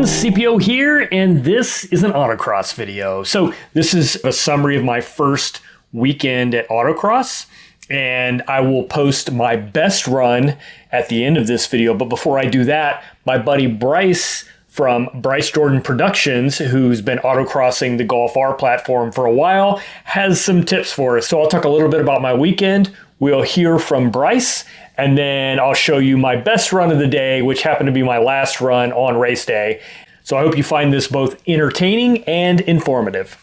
friends, CPO here, and this is an autocross video. So this is a summary of my first weekend at autocross, and I will post my best run at the end of this video. But before I do that, my buddy Bryce from Bryce Jordan Productions, who's been autocrossing the go.fast.r platform for a while, has some tips for us. So I'll talk a little bit about my weekend. We'll hear from Bryce, and then I'll show you my best run of the day, which happened to be my last run on race day. So I hope you find this both entertaining and informative.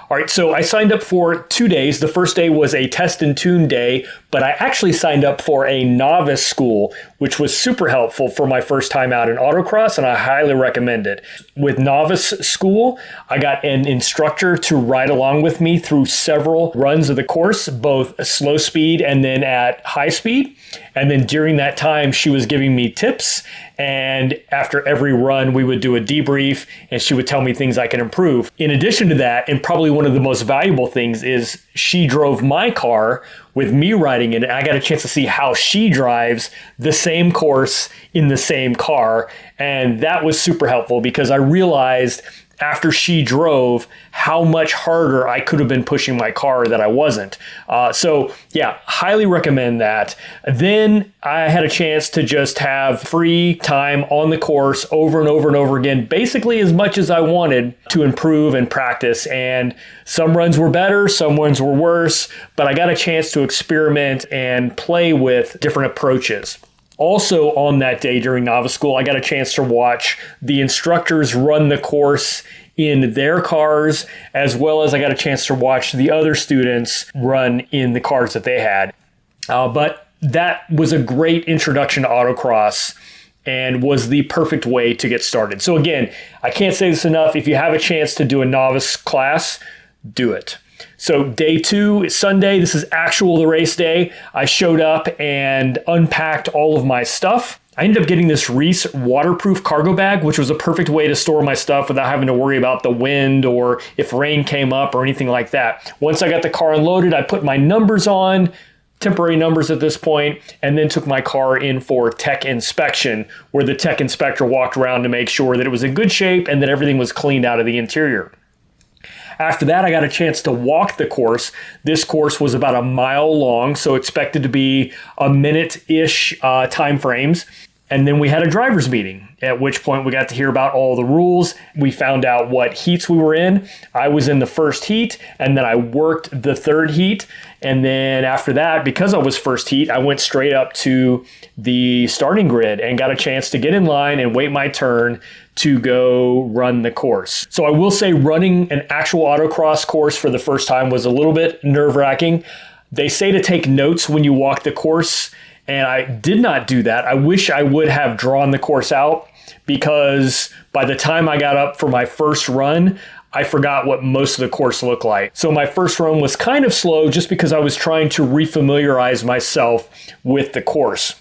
All right, so I signed up for 2 days. The first day was a test and tune day, but I actually signed up for a novice school, which was super helpful for my first time out in autocross, and I highly recommend it. With novice school, I got an instructor to ride along with me through several runs of the course, both slow speed and then at high speed. And then during that time, she was giving me tips. And after every run, we would do a debrief and she would tell me things I can improve. In addition to that, and probably one of the most valuable things, is she drove my car with me riding it. And I got a chance to see how she drives the same course in the same car. And that was super helpful because I realized after she drove how much harder I could have been pushing my car that I wasn't. So yeah, highly recommend that. Then I had a chance to just have free time on the course over and over and over again, basically as much as I wanted to improve and practice. And some runs were better, some runs were worse, but I got a chance to experiment and play with different approaches. Also on that day during novice school, I got a chance to watch the instructors run the course in their cars, as well as I got a chance to watch the other students run in the cars that they had. But that was a great introduction to autocross and was the perfect way to get started. So again, I can't say this enough. If you have a chance to do a novice class, do it. So day 2 is Sunday. This is the race day. I showed up and unpacked all of my stuff. I ended up getting this Reese waterproof cargo bag, which was a perfect way to store my stuff without having to worry about the wind or if rain came up or anything like that. Once I got the car unloaded, I put my numbers on, temporary numbers at this point, and then took my car in for tech inspection, where the tech inspector walked around to make sure that it was in good shape and that everything was cleaned out of the interior. After that, I got a chance to walk the course. This course was about a mile long, so expected to be a minute-ish time frames. And then we had a driver's meeting, at which point we got to hear about all the rules. We found out what heats we were in. I was in the first heat, and then I worked the third heat. And then after that, because I was first heat, I went straight up to the starting grid and got a chance to get in line and wait my turn to go run the course. So I will say running an actual autocross course for the first time was a little bit nerve-wracking. They say to take notes when you walk the course, and I did not do that. I wish I would have drawn the course out, because by the time I got up for my first run, I forgot what most of the course looked like. So my first run was kind of slow just because I was trying to refamiliarize myself with the course.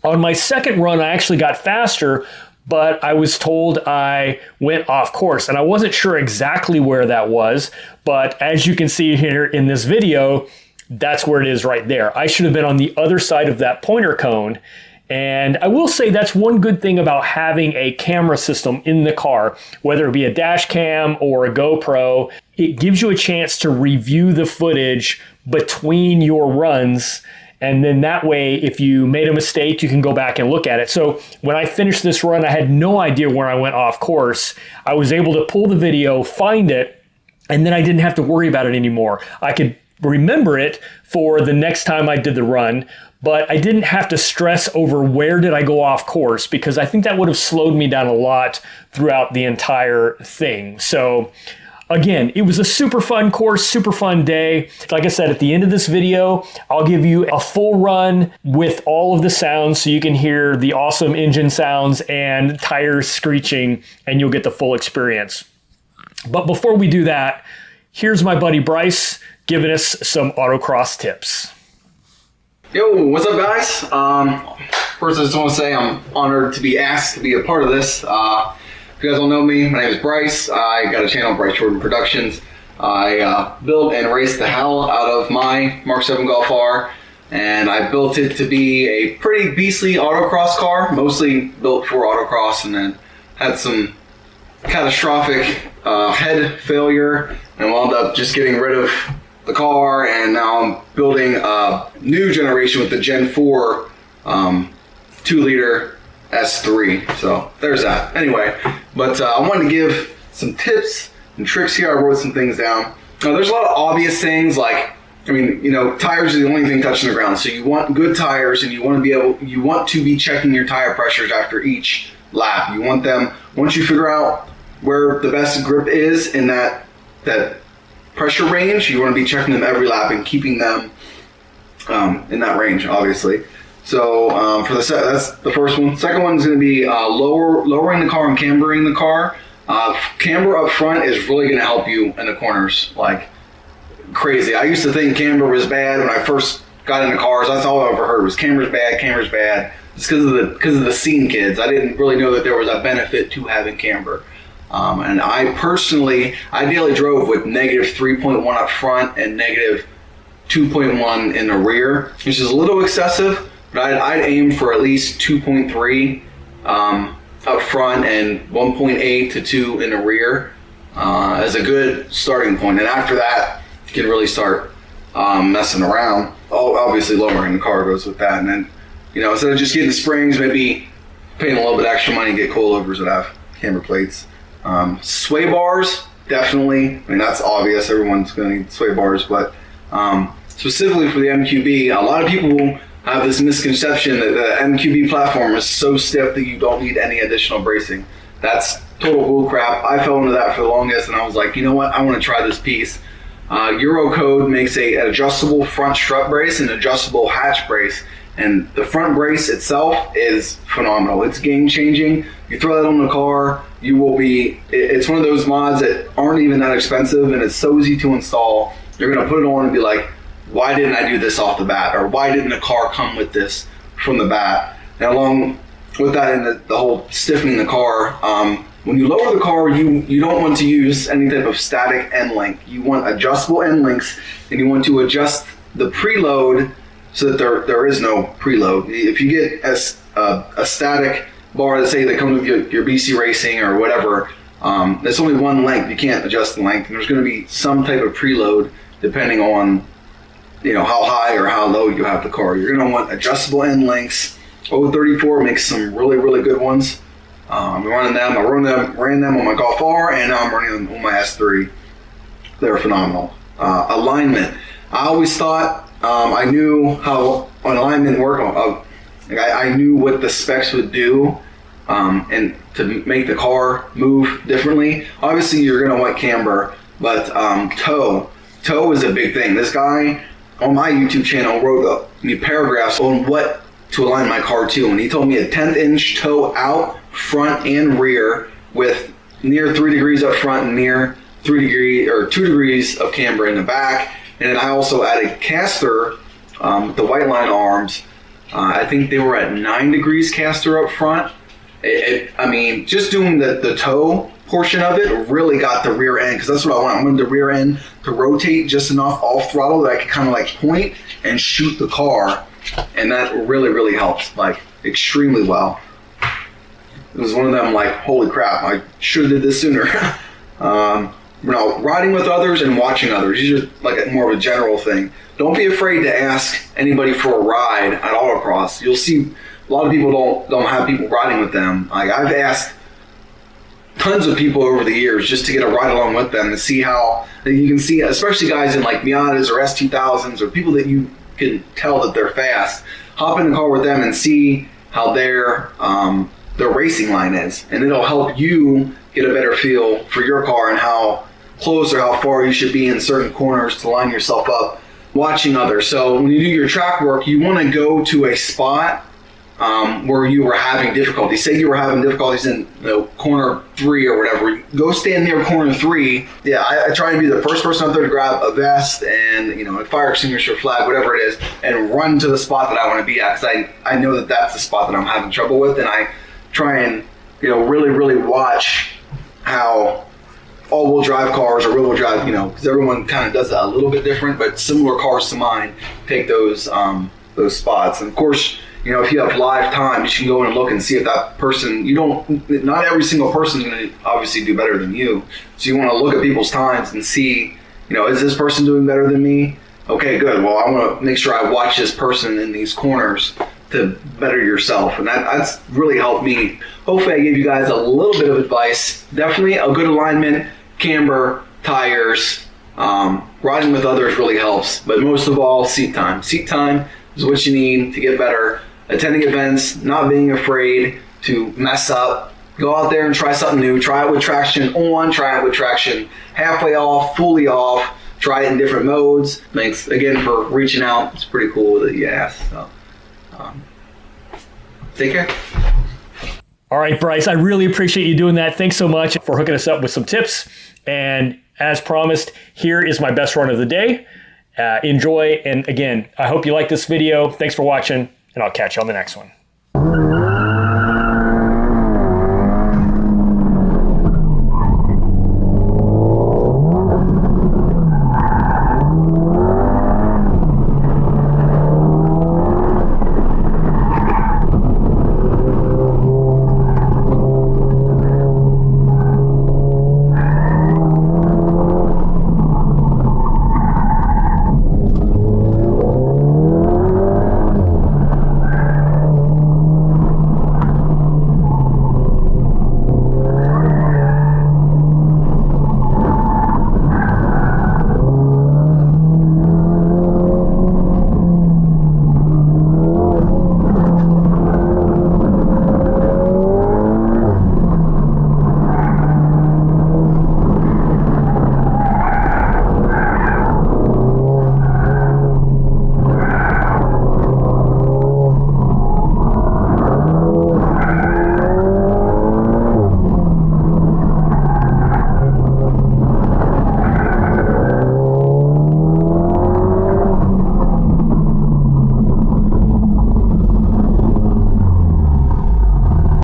On my second run, I actually got faster, but I was told I went off course, and I wasn't sure exactly where that was. But as you can see here in this video, that's where it is right there. I should have been on the other side of that pointer cone. And I will say that's one good thing about having a camera system in the car, whether it be a dash cam or a GoPro. It gives you a chance to review the footage between your runs. And then that way, if you made a mistake, you can go back and look at it. So when I finished this run, I had no idea where I went off course. I was able to pull the video, find it, and then I didn't have to worry about it anymore. I could remember it for the next time I did the run, but I didn't have to stress over where did I go off course, because I think that would have slowed me down a lot throughout the entire thing. So again, it was a super fun course, super fun day. Like I said, at the end of this video, I'll give you a full run with all of the sounds so you can hear the awesome engine sounds and tires screeching, and you'll get the full experience. But before we do that, here's my buddy Bryce giving us some autocross tips. Yo, what's up, guys? First, I just want to say I'm honored to be asked to be a part of this. If you guys don't know me, my name is Bryce. I got a channel, Bryce Jordan Productions. I built and raced the hell out of my Mark 7 go.fast.r, and I built it to be a pretty beastly autocross car, mostly built for autocross, and then had some catastrophic head failure and wound up just getting rid of the car, and now I'm building a new generation with the Gen 4 2-liter S3. So there's that. Anyway, but I wanted to give some tips and tricks here. I wrote some things down. Now, there's a lot of obvious things like, I mean, you know, tires are the only thing touching the ground. So you want good tires, and you want to be checking your tire pressures after each lap. You want them, once you figure out where the best grip is in that pressure range, you want to be checking them every lap and keeping them in that range, obviously. So that's the first one. Second one is going to be lowering the car and cambering the car. Camber up front is really going to help you in the corners like crazy. I used to think camber was bad when I first got into cars. That's all I ever heard was camber's bad. It's because of the scene kids. I didn't really know that there was a benefit to having camber. And I personally, ideally drove with negative 3.1 up front and negative 2.1 in the rear, which is a little excessive, but I'd aim for at least 2.3 up front and 1.8 to 2 in the rear as a good starting point. And after that, you can really start messing around. Obviously, lowering the car goes with that. And then, you know, instead of just getting springs, maybe paying a little bit extra money to get coilovers that have camber plates. Sway bars, definitely. I mean, that's obvious. Everyone's going to need sway bars. But specifically for the MQB, a lot of people have this misconception that the MQB platform is so stiff that you don't need any additional bracing. That's total bull crap. I fell into that for the longest, and I was like, you know what? I want to try this piece. Eurocode makes an adjustable front strut brace and adjustable hatch brace, and the front brace itself is phenomenal. It's game changing. You throw that on the car, you will be. It's one of those mods that aren't even that expensive, and it's so easy to install. You're gonna put it on and be like, why didn't I do this off the bat? Or why didn't the car come with this from the bat? And along with that, and the whole stiffening the car, when you lower the car, you don't want to use any type of static end link. You want adjustable end links, and you want to adjust the preload so that there is no preload. If you get a static bar, let's say that comes with your BC Racing or whatever, there's only one length. You can't adjust the length, and there's going to be some type of preload depending on, you know, how high or how low you have the car. You're going to want adjustable end links. 034 makes some really, really good ones. I'm running them. I ran them on my Golf R, and now I'm running them on my S3. They're phenomenal. Alignment. I always thought I knew how an alignment worked. I knew what the specs would do, and to make the car move differently. Obviously, you're going to want camber, but toe. Toe is a big thing. This guy on my YouTube channel wrote me paragraphs on what to align my car to, and he told me a 10th inch toe out, front and rear, with near 3 degrees up front and near 2 degrees of camber in the back. And then I also added caster, the white line arms. I think they were at 9 degrees caster up front. I mean, just doing the toe portion of it really got the rear end, because that's what I want. I wanted the rear end to rotate just enough off throttle that I could kind of like point and shoot the car, and that really, really helped, like extremely well. It was one of them like, holy crap, I should have did this sooner. Riding with others and watching others, these are like more of a general thing. Don't be afraid to ask anybody for a ride at autocross. You'll see a lot of people don't have people riding with them. Like, I've asked tons of people over the years just to get a ride along with them to see how you can see, especially guys in like Miatas or S2000s or people that you can tell that they're fast. Hop in the car with them and see how their racing line is, and it'll help you get a better feel for your car and how close or how far you should be in certain corners to line yourself up watching others. So when you do your track work, you want to go to a spot where you were having difficulty. Say you were having difficulties in corner 3 or whatever. Go stand near corner 3. Yeah, I try to be the first person out there to grab a vest and a fire extinguisher, flag, whatever it is, and run to the spot that I want to be at, because I know that that's the spot that I'm having trouble with, and I try and really, really watch how all-wheel drive cars or rear-wheel drive, because everyone kind of does that a little bit different, but similar cars to mine take those spots. And of course, if you have live time, you can go in and look and see if that person, not every single person is going to obviously do better than you. So you want to look at people's times and see, is this person doing better than me? Okay, good. Well, I want to make sure I watch this person in these corners to better yourself. And that's really helped me. Hopefully I gave you guys a little bit of advice. Definitely a good alignment, camber, tires, riding with others really helps. But most of all, seat time. Seat time is what you need to get better. Attending events, not being afraid to mess up. Go out there and try something new. Try it with traction on, try it with traction halfway off, fully off. Try it in different modes. Thanks again for reaching out. It's pretty cool that you asked. So, take care. All right, Bryce, I really appreciate you doing that. Thanks so much for hooking us up with some tips. And as promised, here is my best run of the day. Enjoy. And again, I hope you like this video. Thanks for watching, and I'll catch you on the next one.